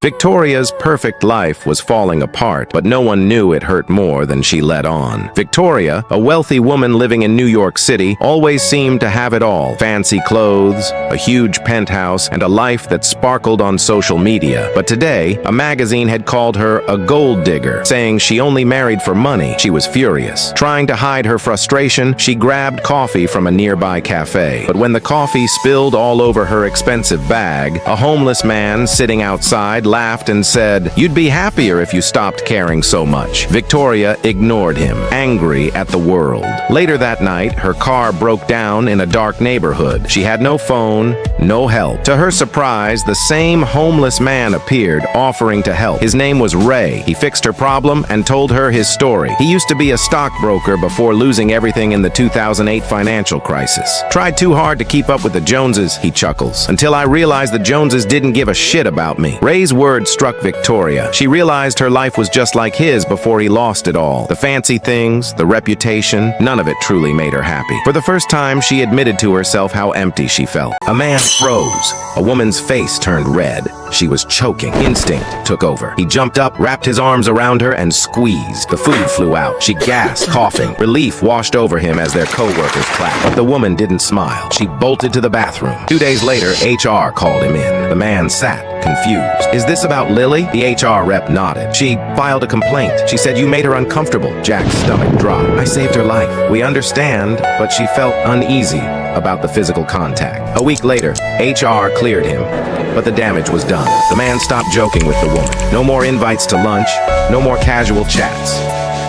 Victoria's perfect life was falling apart, but no one knew it hurt more than she let on. Victoria, a wealthy woman living in New York City, always seemed to have it all. Fancy clothes, a huge penthouse, and a life that sparkled on social media. But today, a magazine had called her a gold digger, saying she only married for money. She was furious. Trying to hide her frustration, she grabbed coffee from a nearby cafe. But when the coffee spilled all over her expensive bag, a homeless man sitting outside laughed and said, "You'd be happier if you stopped caring so much." Victoria ignored him, angry at the world. Later that night, her car broke down in a dark neighborhood. She had no phone, no help. To her surprise, the same homeless man appeared, offering to help. His name was Ray. He fixed her problem and told her his story. He used to be a stockbroker before losing everything in the 2008 financial crisis. "Tried too hard to keep up with the Joneses," he chuckles, "until I realized the Joneses didn't give a shit about me." Ray's words struck Victoria. She realized her life was just like his before he lost it all. The fancy things, the reputation, none of it truly made her happy. For the first time, she admitted to herself how empty she felt. A man froze. A woman's face turned red. She was choking. Instinct took over. He jumped up, wrapped his arms around her, and squeezed. The food flew out. She gasped, coughing. Relief washed over him as their co-workers clapped. But the woman didn't smile. She bolted to the bathroom. 2 days later, HR called him in. The man sat, confused. "Is this about Lily?" The HR rep nodded. "She filed a complaint. She said you made her uncomfortable." Jack's stomach dropped. "I saved her life." "We understand," but she felt uneasy about the physical contact. A week later, HR cleared him, but the damage was done. The man stopped joking with the woman. No more invites to lunch, no more casual chats.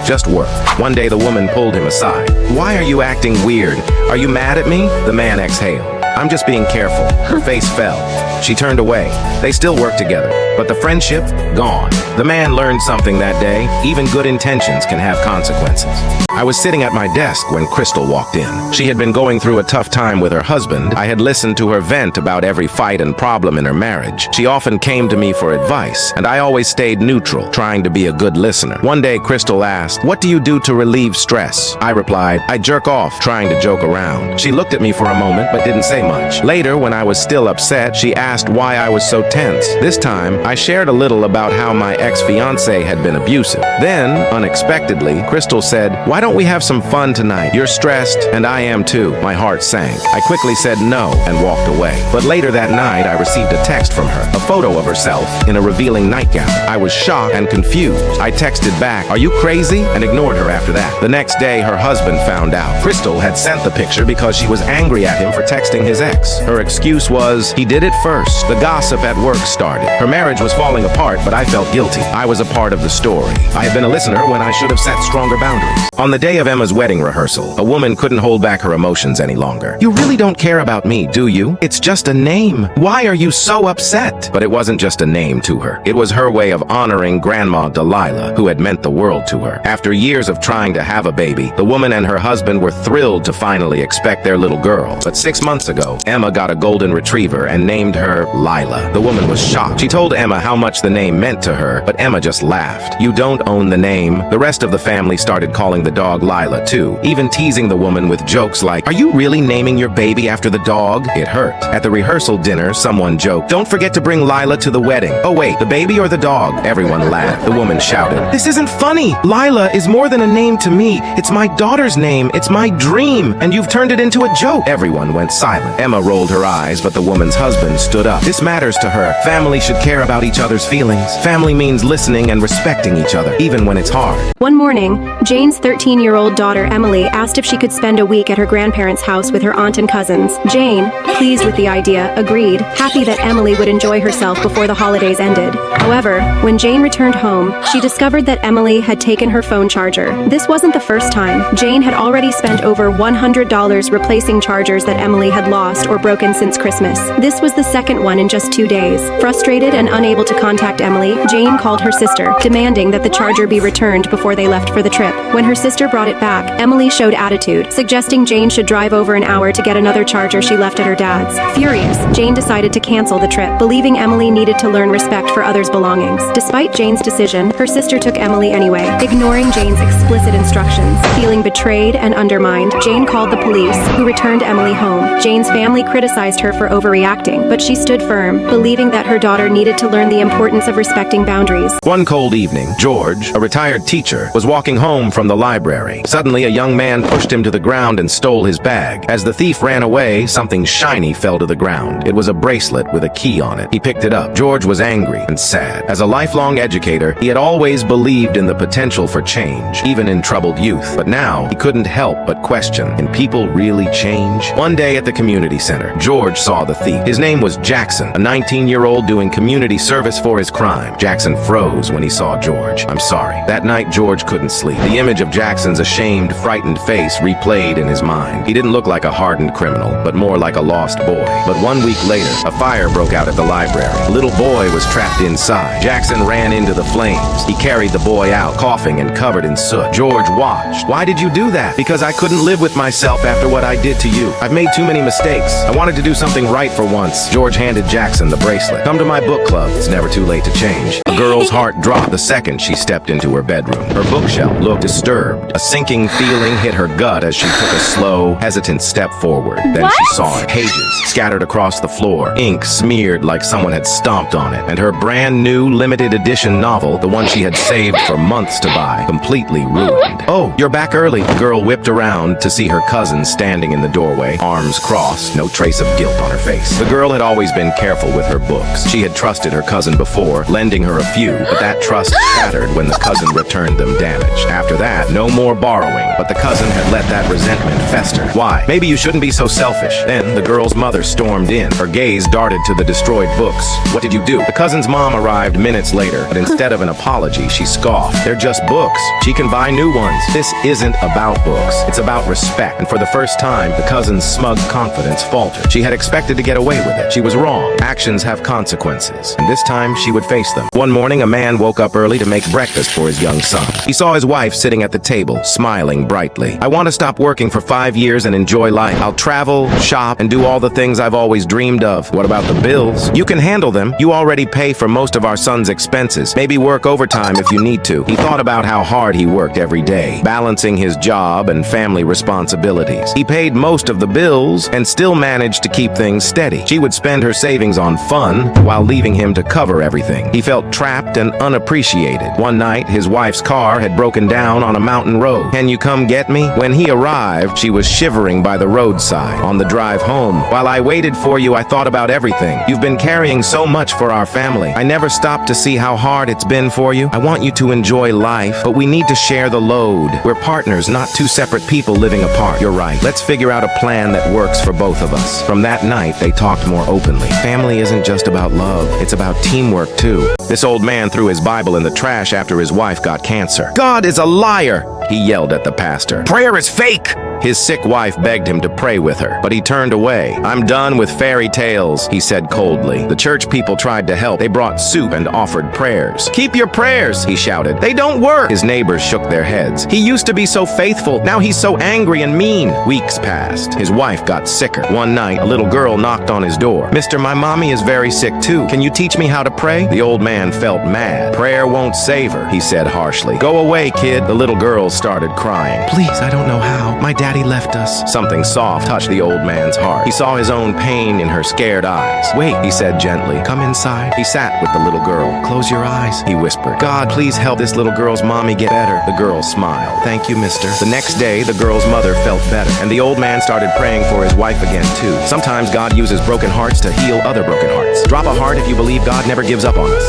Just work. One day the woman pulled him aside. "Why are you acting weird? Are you mad at me?" The man exhaled. "I'm just being careful." Her face fell. She turned away. They still worked together, but the friendship, gone. The man learned something that day. Even good intentions can have consequences. I was sitting at my desk when Crystal walked in. She had been going through a tough time with her husband. I had listened to her vent about every fight and problem in her marriage. She often came to me for advice, and I always stayed neutral, trying to be a good listener. One day, Crystal asked, "What do you do to relieve stress?" I replied, "I jerk off," trying to joke around. She looked at me for a moment, but didn't say much. Later, when I was still upset, she asked why I was so tense. This time, I shared a little about how my ex-fiancé had been abusive. Then, unexpectedly, Crystal said, "Why don't we have some fun tonight? You're stressed, and I am too." My heart sank. I quickly said no and walked away. But later that night, I received a text from her, a photo of herself in a revealing nightgown. I was shocked and confused. I texted back, "Are you crazy?" and ignored her after that. The next day, her husband found out. Crystal had sent the picture because she was angry at him for texting his ex. Her excuse was, "He did it first." The gossip at work started. Her marriage was falling apart, but I felt guilty. I was a part of the story. I had been a listener when I should have set stronger boundaries. On the day of Emma's wedding rehearsal, a woman couldn't hold back her emotions any longer. "You really don't care about me, do you? It's just a name. Why are you so upset?" But it wasn't just a name to her. It was her way of honoring Grandma Delilah, who had meant the world to her. After years of trying to have a baby, the woman and her husband were thrilled to finally expect their little girl. But 6 months ago, Emma got a golden retriever and named her Lila. The woman was shocked. She told Emma how much the name meant to her, but Emma just laughed. "You don't own the name." The rest of the family started calling the dog Lila too, even teasing the woman with jokes like, "Are you really naming your baby after the dog?" It hurt. At the rehearsal dinner, someone joked, "Don't forget to bring Lila to the wedding." "Oh wait, the baby or the dog?" Everyone laughed. The woman shouted, "This isn't funny! Lila is more than a name to me. It's my daughter's name. It's my dream. And you've turned it into a joke." Everyone went silent. Emma rolled her eyes, but the woman's husband stood up. "This matters to her. Family should care about each other's feelings. Family means listening and respecting each other, even when it's hard." One morning, Jane's 13-year-old daughter Emily asked if she could spend a week at her grandparents' house with her aunt and cousins. Jane, pleased with the idea, agreed, happy that Emily would enjoy herself before the holidays ended. However, when Jane returned home, she discovered that Emily had taken her phone charger. This wasn't the first time. Jane had already spent over $100 replacing chargers that Emily had lost or broken since Christmas. This was the second one in just 2 days. Frustrated and unable to contact Emily, Jane called her sister, demanding that the charger be returned before they left for the trip. When her sister brought it back, Emily showed attitude, suggesting Jane should drive over an hour to get another charger she left at her dad's. Furious, Jane decided to cancel the trip, believing Emily needed to learn respect for others' belongings. Despite Jane's decision, her sister took Emily anyway, ignoring Jane's explicit instructions. Feeling betrayed and undermined, Jane called the police, who returned Emily home. Jane's family criticized her for overreacting, but she she stood firm, believing that her daughter needed to learn the importance of respecting boundaries. One cold evening, George, a retired teacher, was walking home from the library. Suddenly, a young man pushed him to the ground and stole his bag. As the thief ran away, something shiny fell to the ground. It was a bracelet with a key on it. He picked it up. George was angry and sad. As a lifelong educator, he had always believed in the potential for change, even in troubled youth. But now, he couldn't help but question, can people really change? One day at the community center, George saw the thief. His name was Jackson, a 19-year-old doing community service for his crime. Jackson froze when he saw George. I'm sorry. That night, George couldn't sleep. The image of Jackson's ashamed, frightened face replayed in his mind. He didn't look like a hardened criminal, but more like a lost boy. But 1 week later, a fire broke out at the library. A little boy was trapped inside. Jackson ran into the flames. He carried the boy out, coughing and covered in soot. George watched. Why did you do that? Because I couldn't live with myself after what I did to you. I've made too many mistakes. I wanted to do something right for once. George handed Jackson the bracelet. Come to my book club. It's never too late to change. A girl's heart dropped the second she stepped into her bedroom. Her bookshelf looked disturbed. A sinking feeling hit her gut as she took a slow, hesitant step forward. Then she saw it. Pages scattered across the floor, ink smeared like someone had stomped on it, and her brand new limited edition novel, the one she had saved for months to buy, completely ruined. Oh, you're back early. The girl whipped around to see her cousin standing in the doorway, arms crossed, no trace of guilt on her face. The girl had always been careful with her books. She had trusted her cousin before, lending her a few, but that trust shattered when the cousin returned them damaged. After that, no more borrowing, but the cousin had let that resentment fester. Why? Maybe you shouldn't be so selfish. Then the girl's mother stormed in. Her gaze darted to the destroyed books. What did you do? The cousin's mom arrived minutes later, but instead of an apology, she scoffed. They're just books. She can buy new ones. This isn't about books. It's about respect. And for the first time, the cousin's smug confidence faltered. She had expected to get away with it. She was wrong. Actions have consequences, and this time she would face them. One morning, a man woke up early to make breakfast for his young son. He saw his wife sitting at the table, smiling brightly. I want to stop working for 5 years and enjoy life. I'll travel, shop, and do all the things I've always dreamed of. What about the bills? You can handle them. You already pay for most of our son's expenses. Maybe work overtime if you need to. He thought about how hard he worked every day, balancing his job and family responsibilities. He paid most of the bills and still managed to keep things steady. She would spend her savings on fun while leaving him to cover everything. He felt trapped and unappreciated. One night, his wife's car had broken down on a mountain road. Can you come get me? When he arrived, she was shivering by the roadside. On the drive home, while I waited for you, I thought about everything. You've been carrying so much for our family. I never stopped to see how hard it's been for you. I want you to enjoy life, but we need to share the load. We're partners, not two separate people living apart. You're right. Let's figure out a plan that works for both of us. From that night, they talked more openly. Family isn't just about love. It's about teamwork, too. This old man threw his Bible in the trash after his wife got cancer. God is a liar, he yelled at the pastor. Prayer is fake. His sick wife begged him to pray with her, but he turned away. I'm done with fairy tales, he said coldly. The church people tried to help. They brought soup and offered prayers. Keep your prayers, he shouted. They don't work. His neighbors shook their heads. He used to be so faithful. Now he's so angry and mean. Weeks passed. His wife got sicker. One night, a little girl knocked on his door. Mister, my mommy is very sick too. Can you teach me how to pray? The old man felt mad. Prayer won't save her, he said harshly. Go away, kid. The little girl started crying. Please, I don't know how. My daddy left us. Something soft touched the old man's heart. He saw his own pain in her scared eyes. Wait, he said gently. Come inside. He sat with the little girl. Close your eyes, he whispered. God, please help this little girl's mommy get better. The girl smiled. Thank you, mister. The next day, the girl's mother felt better, and the old man started praying for his wife again, too. Sometimes God uses broken hearts to heal other broken hearts. Drop a heart if you believe God never gives up on us.